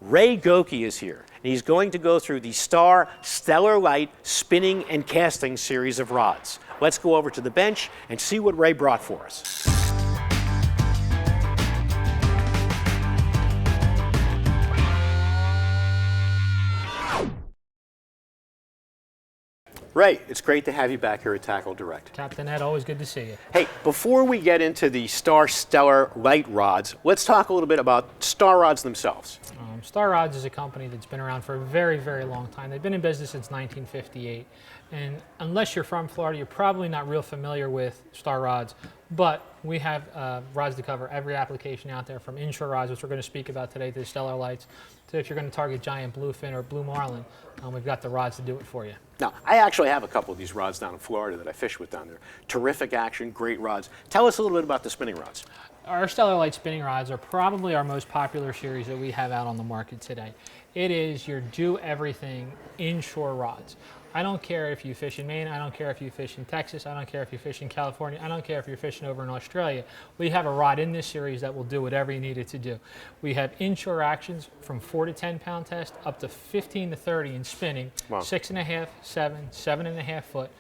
Ray Goeke is here, and he's going to go through the Star Stellar Lite spinning and casting series of rods. Let's go over to the bench and see what Ray brought for us. Ray, it's great to have you back here at TackleDirect. Captain Ed, always good to see you. Hey, before we get into the Star Stellar Lite rods, let's talk a little bit about Star Rods themselves. Star Rods is a company that's been around for a very, very long time. They've been in business since 1958. And unless you're from Florida, you're probably not real familiar with Star Rods. But we have rods to cover every application out there, from inshore rods, which we're going to speak about today, to the Stellar Lights, to if you're going to target giant bluefin or blue marlin, we've got the rods to do it for you. Now, I actually have a couple of these rods down in Florida that I fish with down there. Terrific action, great rods. Tell us a little bit about the spinning rods. Our Stellar Lite spinning rods are probably our most popular series that we have out on the market today. It is your do-everything inshore rods. I don't care if you fish in Maine, I don't care if you fish in Texas, I don't care if you fish in California, I don't care if you're fishing over in Australia. We have a rod in this series that will do whatever you need it to do. We have inshore actions from 4 to 10 pound test up to 15 to 30 in spinning, wow. 6.5, 7, 7.5 foot.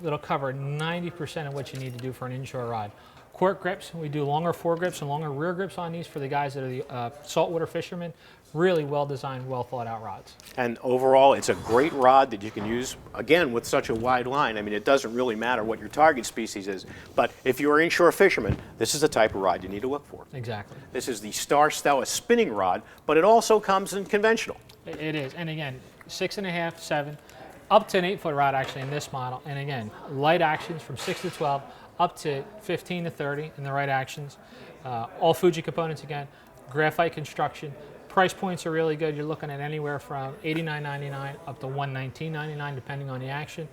That'll cover 90% of what you need to do for an inshore rod. Cork grips, we do longer foregrips and longer rear grips on these for the guys that are the saltwater fishermen. Really well designed, well thought out rods. And overall, it's a great rod that you can use, again, with such a wide line. I mean, it doesn't really matter what your target species is, but if you're an inshore fisherman, this is the type of rod you need to look for. Exactly. This is the Star Stella spinning rod, but it also comes in conventional. It is, and again, 6.5, 7, up to an 8 foot rod actually in this model, and again, light actions from 6 to 12, up to 15 to 30 in the right actions. All Fuji components again, graphite construction. Price points are really good. You're looking at anywhere from $89.99 up to $119.99 depending on the action.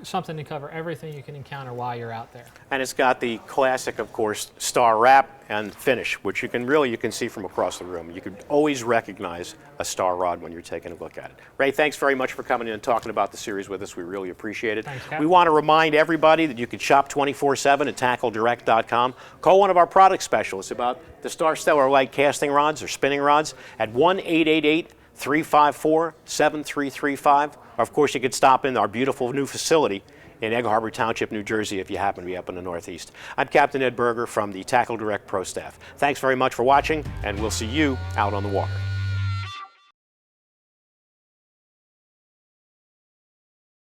Something to cover everything you can encounter while you're out there. And it's got the classic, of course, star wrap and finish, which you can see from across the room. You can always recognize a Star rod when you're taking a look at it. Ray, thanks very much for coming in and talking about the series with us. We really appreciate it. Thanks, Capt. We want to remind everybody that you can shop 24/7 at TackleDirect.com. Call one of our product specialists about the Star Stellar Lite casting rods or spinning rods at 1-888-354-7335. Of course, you could stop in our beautiful new facility in Egg Harbor Township, New Jersey, if you happen to be up in the Northeast. I'm Captain Ed Berger from the TackleDirect Pro staff. Thanks very much for watching, and we'll see you out on the water.